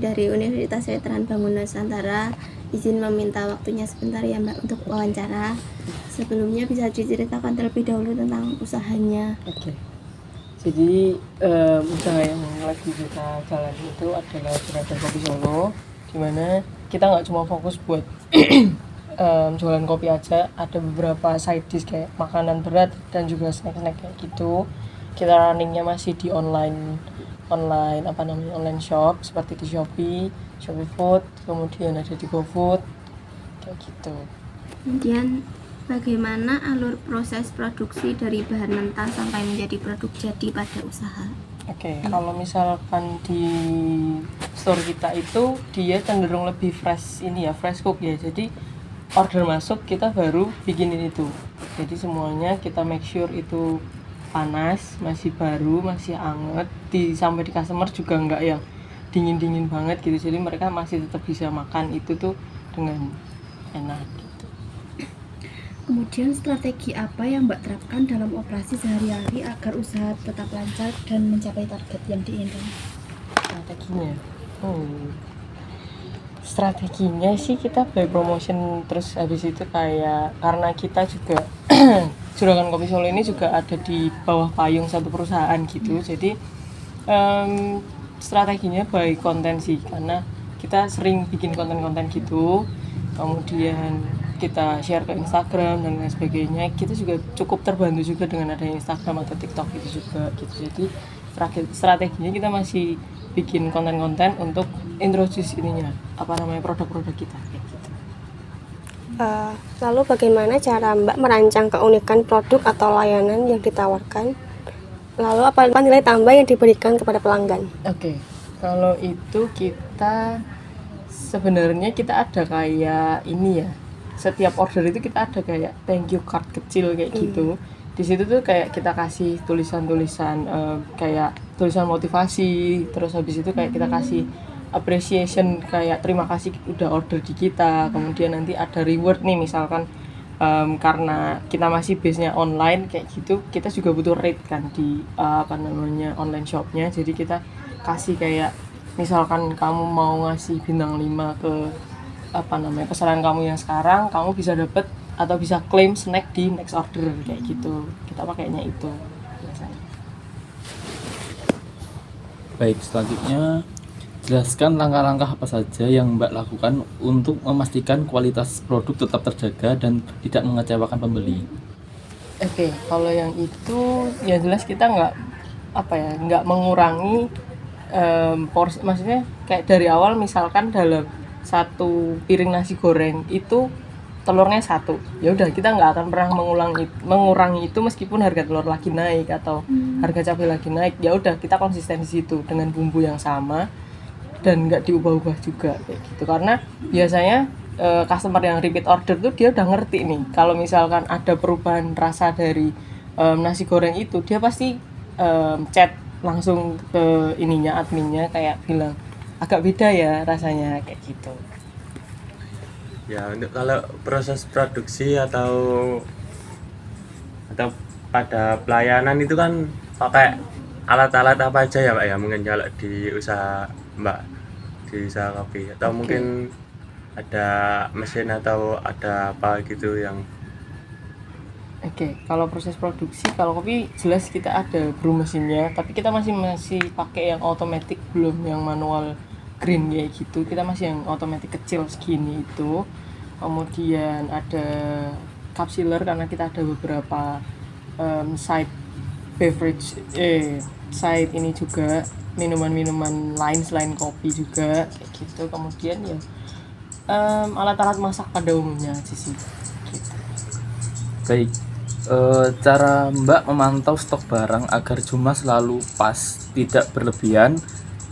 dari Universitas Veteran Bangun Nusantara. Izin meminta waktunya sebentar ya Mbak untuk wawancara. Sebelumnya bisa diceritakan terlebih dahulu tentang usahanya. Oke. Jadi usaha yang lagi kita jalani itu adalah Juragan Kopi Solo, dimana kita nggak cuma fokus buat jualan kopi aja, ada beberapa side dish kayak makanan berat dan juga snack-snack kayak gitu. Kita runningnya masih di online shop seperti di Shopee Food, kemudian ada di GoFood kayak gitu. Kemudian bagaimana alur proses produksi dari bahan mentah sampai menjadi produk jadi pada usaha? Oke, kalau misalkan di store kita itu dia cenderung lebih fresh cook ya. Jadi order masuk kita baru bikinin itu. Jadi semuanya kita make sure itu panas, masih baru, masih anget. Sampai di customer juga enggak yang dingin-dingin banget gitu. Jadi mereka masih tetap bisa makan itu tuh dengan enak gitu. Kemudian strategi apa yang Mbak terapkan dalam operasi sehari-hari agar usaha tetap lancar dan mencapai target yang diinginkan? Strateginya sih kita by promotion, terus habis itu kayak karena kita juga Juragan Kopi Solo ini juga ada di bawah payung satu perusahaan gitu. Jadi strateginya by konten sih, karena kita sering bikin konten-konten gitu, kemudian kita share ke Instagram dan lain sebagainya. Kita juga cukup terbantu juga dengan adanya Instagram atau TikTok itu juga gitu. Jadi strateginya kita masih bikin konten-konten untuk introduce produk-produk kita kayak gitu. Lalu bagaimana cara Mbak merancang keunikan produk atau layanan yang ditawarkan? Lalu apa nilai tambah yang diberikan kepada pelanggan? Oke, kalau itu kita sebenarnya kita ada kayak ini ya. Setiap order itu kita ada kayak thank you card kecil kayak gitu. Di situ tuh kayak kita kasih tulisan-tulisan kayak tulisan motivasi, terus habis itu kayak kita kasih appreciation kayak terima kasih udah order di kita. Kemudian nanti ada reward nih, misalkan karena kita masih base-nya online kayak gitu, kita juga butuh rate kan di online shopnya. Jadi kita kasih kayak misalkan kamu mau ngasih bintang 5 ke pesanan kamu yang sekarang, kamu bisa dapet atau bisa claim snack di next order kayak gitu. Kita pakainya itu biasanya. Baik, selanjutnya jelaskan langkah-langkah apa saja yang Mbak lakukan untuk memastikan kualitas produk tetap terjaga dan tidak mengecewakan pembeli. Oke, kalau yang itu ya jelas kita nggak mengurangi porsi, maksudnya kayak dari awal misalkan dalam satu piring nasi goreng itu telurnya 1, ya udah kita nggak akan pernah mengurangi itu meskipun harga telur lagi naik atau harga cabai lagi naik. Ya udah kita konsisten di situ dengan bumbu yang sama dan nggak diubah-ubah juga kayak gitu, karena biasanya customer yang repeat order tuh dia udah ngerti nih kalau misalkan ada perubahan rasa dari nasi goreng itu, dia pasti chat langsung ke adminnya kayak bilang agak beda ya rasanya kayak gitu. Ya, untuk kalau proses produksi atau pada pelayanan itu kan pakai alat-alat apa aja ya Pak ya, mungkin kalau di usaha Mbak, di usaha kopi, atau mungkin ada mesin atau ada apa gitu yang kalau proses produksi, kalau kopi jelas kita ada brew mesinnya, tapi kita masih pakai yang otomatis, belum yang manual green kayak gitu. Kita masih yang otomatis kecil segini itu. Kemudian ada capsuler karena kita ada beberapa side beverage side ini juga minuman-minuman lain selain kopi juga kayak gitu. Kemudian ya alat-alat masak pada umumnya aja sih gitu. Baik, cara Mbak memantau stok barang agar jumlah selalu pas, tidak berlebihan,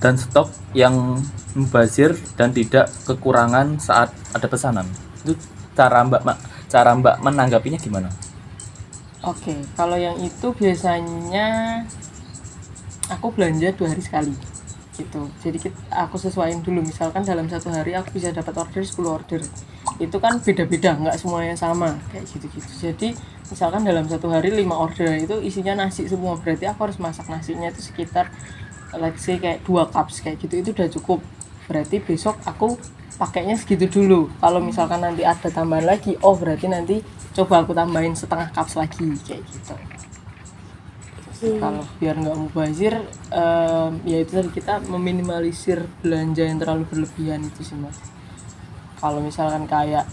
dan stok yang mubazir dan tidak kekurangan saat ada pesanan. Itu cara Mbak menanggapinya gimana? Oke, kalau yang itu biasanya aku belanja 2 hari sekali gitu. Jadi aku sesuaiin dulu, misalkan dalam 1 hari aku bisa dapat order 10 order. Itu kan beda-beda, nggak semuanya sama kayak gitu-gitu. Jadi misalkan dalam 1 hari 5 order itu isinya nasi semua, berarti aku harus masak nasinya itu sekitar let's say kayak 2 cups kayak gitu, itu udah cukup berarti besok aku pakainya segitu dulu. Kalau misalkan nanti ada tambahan lagi, oh berarti nanti coba aku tambahin setengah cups lagi kayak gitu. Kalau biar nggak mubazir, ya itu tadi kita meminimalisir belanja yang terlalu berlebihan itu sih mas. Kalau misalkan kayak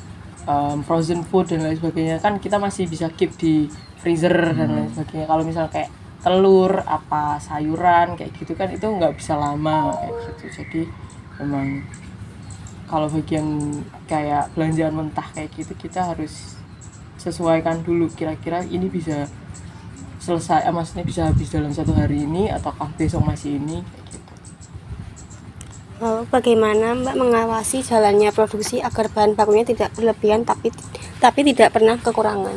frozen food dan lain sebagainya kan kita masih bisa keep di freezer dan lain sebagainya. Kalau misal kayak telur, apa sayuran kayak gitu kan itu nggak bisa lama kayak gitu. Jadi memang kalau bagian kayak belanjaan mentah kayak gitu kita harus sesuaikan dulu kira-kira ini bisa selesai, maksudnya bisa habis dalam 1 hari ini ataukah besok masih ini kayak gitu. Lalu bagaimana Mbak mengawasi jalannya produksi agar bahan bakunya tidak berlebihan tapi tidak pernah kekurangan?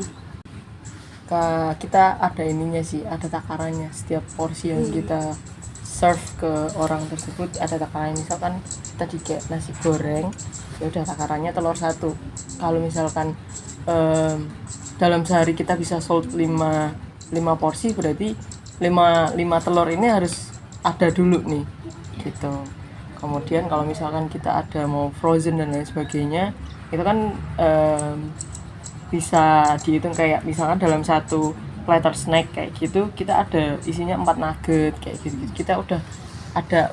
Kita ada ininya sih, ada takarannya. Setiap porsi yang kita serve ke orang tersebut ada takarannya. Misalkan tadi kayak nasi goreng, ya udah takarannya telur 1. Kalau misalkan dalam sehari kita bisa sold 5 porsi, berarti 5 telur ini harus ada dulu nih gitu. Kemudian kalau misalkan kita ada mau frozen dan lain sebagainya, itu kan bisa dihitung kayak misalkan dalam 1 platter snack kayak gitu kita ada isinya 4 nugget kayak gitu. Kita udah ada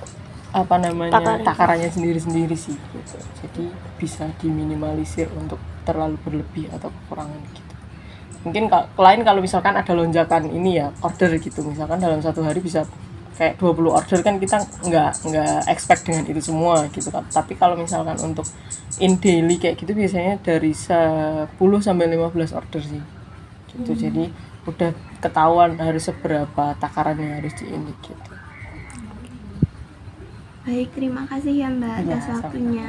apa namanya takarannya sendiri-sendiri sih gitu. Jadi bisa diminimalisir untuk terlalu berlebih atau kekurangan gitu. Mungkin lain kalau misalkan ada lonjakan ini ya order gitu, misalkan dalam 1 hari bisa kayak 20 order kan kita nggak expect dengan itu semua gitu kan. Tapi kalau misalkan untuk in daily kayak gitu biasanya dari 10 sampai 15 order sih gitu. Jadi udah ketahuan harus seberapa takaran yang harus di ini gitu. Baik, terima kasih ya Mbak atas waktunya.